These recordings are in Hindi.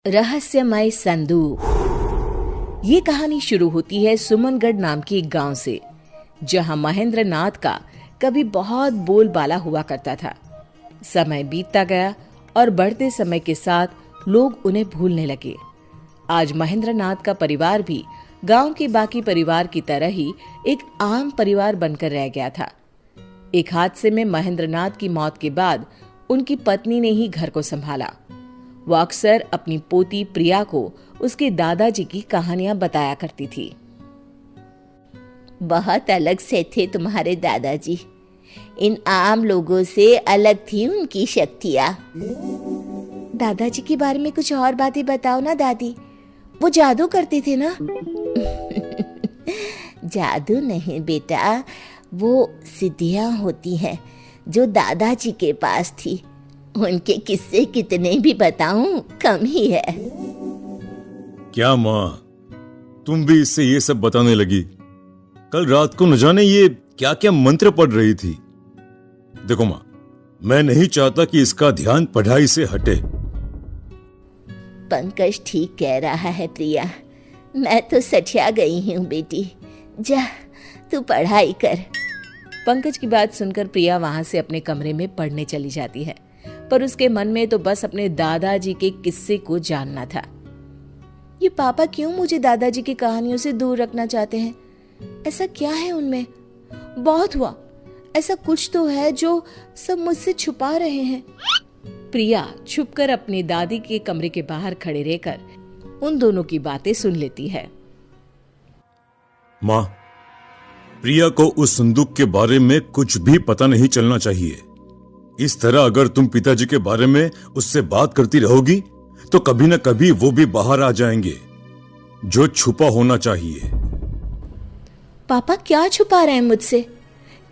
रहस्यमय संदूक। ये कहानी शुरू होती है सुमनगढ़ नाम के एक गांव से, जहां महेंद्र नाथ का कभी बहुत बोलबाला हुआ करता था। समय बीतता गया और बढ़ते समय के साथ लोग उन्हें भूलने लगे। आज महेंद्र नाथ का परिवार भी गांव के बाकी परिवार की तरह ही एक आम परिवार बनकर रह गया था। एक हादसे में महेंद्र नाथ की मौत के बाद उनकी पत्नी ने ही घर को संभाला। वो अक्सर अपनी पोती प्रिया को उसके दादाजी की कहानियां बताया करती थी। बहुत अलग से थे तुम्हारे दादाजी। इन आम लोगों से अलग थी उनकी शक्तियाँ। दादाजी के बारे में कुछ और बातें बताओ ना दादी, वो जादू करते थे ना? जादू नहीं बेटा, वो सिद्धियाँ होती हैं जो दादाजी के पास थी। उनके किस्से कितने भी बताऊं कम ही है। क्या माँ, तुम भी इससे ये सब बताने लगी? कल रात को न जाने ये क्या क्या मंत्र पढ़ रही थी। देखो माँ, मैं नहीं चाहता कि इसका ध्यान पढ़ाई से हटे। पंकज ठीक कह रहा है प्रिया, मैं तो सठिया गई हूँ बेटी। जा तू पढ़ाई कर। पंकज की बात सुनकर प्रिया वहां से अपने कमरे में पढ़ने चली जाती है, पर उसके मन में तो बस अपने दादाजी के किस्से को जानना था। ये पापा क्यों मुझे दादाजी की कहानियों से दूर रखना चाहते हैं? ऐसा क्या है उनमें? बहुत हुआ, ऐसा कुछ तो है जो सब मुझसे छुपा रहे हैं। प्रिया छुपकर अपनी दादी के कमरे के बाहर खड़े रहकर उन दोनों की बातें सुन लेती है। माँ, प्रिया को उस संदूक के बारे में कुछ भी पता नहीं चलना चाहिए। इस तरह अगर तुम पिताजी के बारे में उससे बात करती रहोगी तो कभी न कभी वो भी बाहर आ जाएंगे। जो छुपा होना चाहिए। पापा क्या छुपा रहे हैं मुझसे?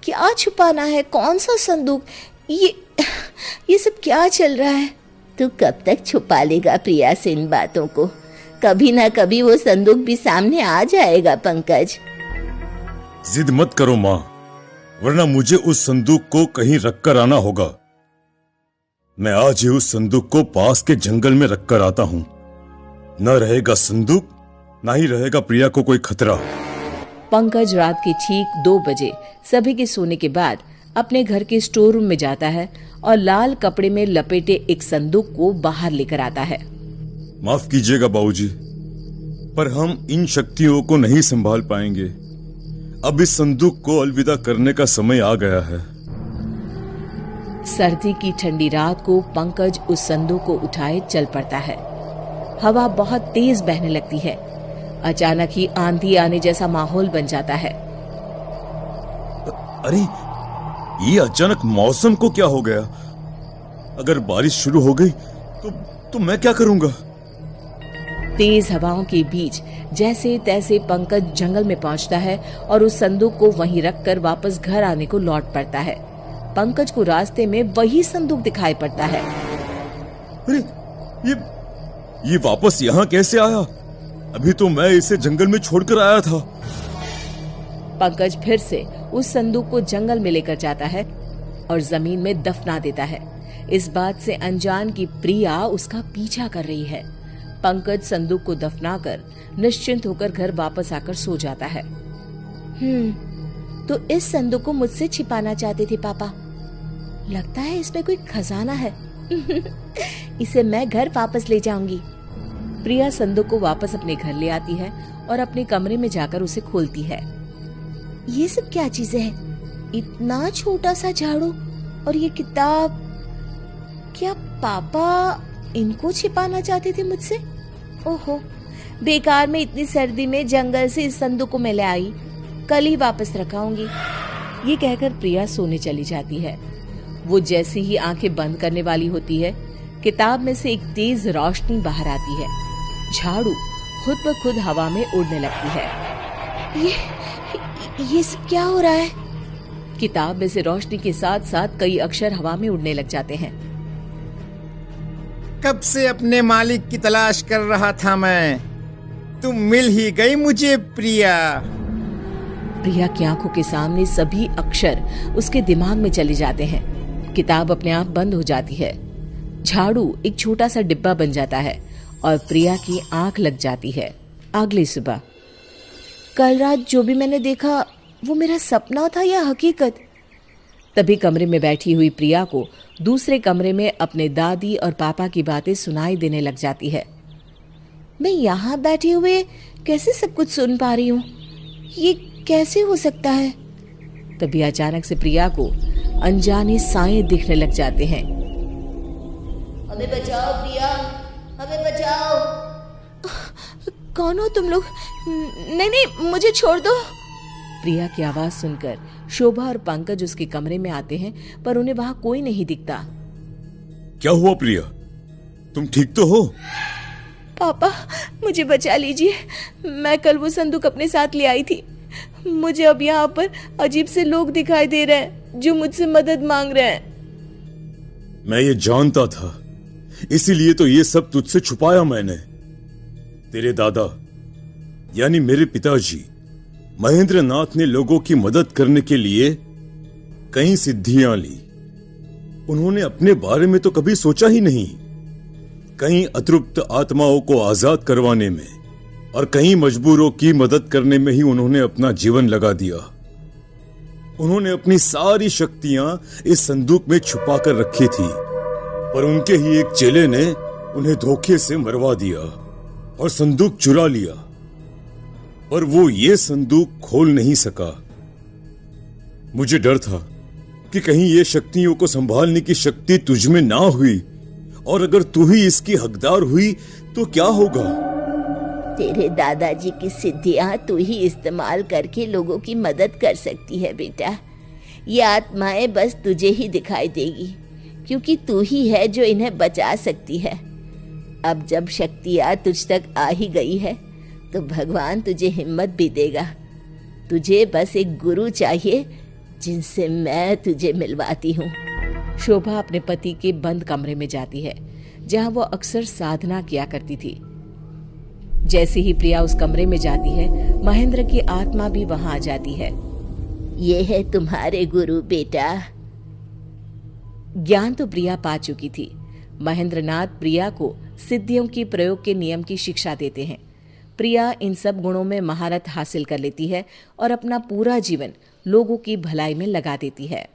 क्या छुपाना है? कौन सा संदूक? ये सब क्या चल रहा है? तू कब तक छुपा लेगा प्रिया से इन बातों को? कभी ना कभी वो संदूक भी सामने आ जाएगा पंकज। जिद मत करो माँ, वरना मुझे उस संदूक को कहीं रखकर आना होगा। मैं आज ही उस संदूक को पास के जंगल में रखकर आता हूँ। न रहेगा संदूक, ना ही रहेगा प्रिया को कोई खतरा। पंकज रात के ठीक 2 बजे सभी के सोने के बाद अपने घर के स्टोर रूम में जाता है और लाल कपड़े में लपेटे एक संदूक को बाहर लेकर आता है। माफ कीजिएगा बाबूजी, पर हम इन शक्तियों को नहीं संभाल पाएंगे। अब इस संदूक को अलविदा करने का समय आ गया है। सर्दी की ठंडी रात को पंकज उस संदूक को उठाए चल पड़ता है। हवा बहुत तेज बहने लगती है। अचानक ही आंधी आने जैसा माहौल बन जाता है। अरे, ये अचानक मौसम को क्या हो गया? अगर बारिश शुरू हो गई तो मैं क्या करूंगा? तेज हवाओं के बीच जैसे तैसे पंकज जंगल में पहुंचता है और उस संदूक को वहीं रखकर वापस घर आने को लौट पड़ता है। पंकज को रास्ते में वही संदूक दिखाई पड़ता है। अरे, ये वापस यहाँ कैसे आया? अभी तो मैं इसे जंगल में छोड़कर आया था। पंकज फिर से उस संदूक को जंगल में लेकर जाता है और जमीन में दफना देता है। इस बात से अनजान की प्रिया उसका पीछा कर रही है। पंकज संदूक को दफनाकर निश्चिंत होकर घर वापस आकर सो जाता है। तो इस संदूक को मुझसे छिपाना चाहते थे पापा। लगता है इसमें कोई खजाना है। इसे मैं घर वापस ले जाऊंगी। प्रिया संदूक को वापस अपने घर ले आती है और अपने कमरे में जाकर उसे खोलती है। ये सब क्या चीजें हैं? इतना छोटा सा झाड़ू और ये किताब। क्या पापा इनको छिपाना चाहते थे मुझसे? ओहो, बेकार में इतनी सर्दी में जंगल से इस संदूक को मैं ले आई। कल ही वापस रखाऊंगी। ये कहकर प्रिया सोने चली जाती है। वो जैसे ही आंखें बंद करने वाली होती है, किताब में से एक तेज रोशनी बाहर आती है। झाड़ू खुद ब खुद हवा में उड़ने लगती है। ये सब क्या हो रहा है? किताब में से रोशनी के साथ साथ कई अक्षर हवा में उड़ने लग जाते हैं। कब से अपने मालिक की तलाश कर रहा था मैं। तुम मिल ही गई मुझे प्रिया। प्रिया की आंखों के सामने सभी अक्षर उसके दिमाग में चले जाते हैं। किताब अपने आप बंद हो जाती है। झाड़ू एक छोटा सा डिब्बा बन जाता है और प्रिया की आंख लग जाती है। अगली सुबह। कल रात जो भी मैंने देखा वो मेरा सपना था या हकीकत? तभी कमरे में बैठी हुई प्रिया को दूसरे कमरे में अपने दादी और पापा की बातें सुनाई देने लग जाती है। मैं यहाँ बैठे हुए कैसे सब कुछ सुन पा रही हूँ? ये कैसे हो सकता है? तभी अचानक से प्रिया को अनजाने साए दिखने लग जाते हैं। हमें बचाओ प्रिया, हमें बचाओ। कौन हो तुम लोग? नहीं नहीं, मुझे छोड़ दो। प्रिया की आवाज सुनकर शोभा और पंकज उसके कमरे में आते हैं, पर उन्हें वहां कोई नहीं दिखता। क्या हुआ प्रिया, तुम ठीक तो हो? पापा, मुझे बचा लीजिए। मैं कल वो संदूक अपने साथ ले आई थी। मुझे अब यहाँ पर अजीब से लोग दिखाई दे रहे हैं जो मुझसे मदद मांग रहे हैं। मैं ये जानता था, इसीलिए तो ये सब तुझसे छुपाया मैंने। तेरे दादा यानी मेरे पिताजी महेंद्र नाथ ने लोगों की मदद करने के लिए कई सिद्धियां ली। उन्होंने अपने बारे में तो कभी सोचा ही नहीं। कई अतृप्त आत्माओं को आजाद करवाने में और कई मजबूरों की मदद करने में ही उन्होंने अपना जीवन लगा दिया। उन्होंने अपनी सारी शक्तियां इस संदूक में छुपा कर रखी थी, पर उनके ही एक चेले ने उन्हें धोखे से मरवा दिया और संदूक चुरा लिया। पर वो ये संदूक खोल नहीं सका। मुझे डर था कि कहीं ये शक्तियों को संभालने की शक्ति तुझ में ना हुई, और अगर तू ही इसकी हकदार हुई तो क्या होगा? तेरे दादाजी की सिद्धियां तू ही इस्तेमाल करके लोगों की मदद कर सकती है बेटा। ये आत्माएं बस तुझे ही दिखाई देगी, क्योंकि तू ही है जो इन्हें बचा सकती है। अब जब शक्तियां तुझ तक आ ही गई है तो भगवान तुझे हिम्मत भी देगा। तुझे बस एक गुरु चाहिए जिनसे मैं तुझे मिलवाती हूँ। शोभा अपने पति के बंद कमरे में जाती है, जहां वो अक्सर साधना किया करती थी। जैसे ही प्रिया उस कमरे में जाती है, महेंद्र की आत्मा भी वहां आ जाती है। ये है तुम्हारे गुरु बेटा। ज्ञान तो प्रिया पा चुकी थी। महेंद्रनाथ प्रिया को सिद्धियों की प्रयोग के नियम की शिक्षा देते हैं। प्रिया इन सब गुणों में महारत हासिल कर लेती है और अपना पूरा जीवन लोगों की भलाई में लगा देती है।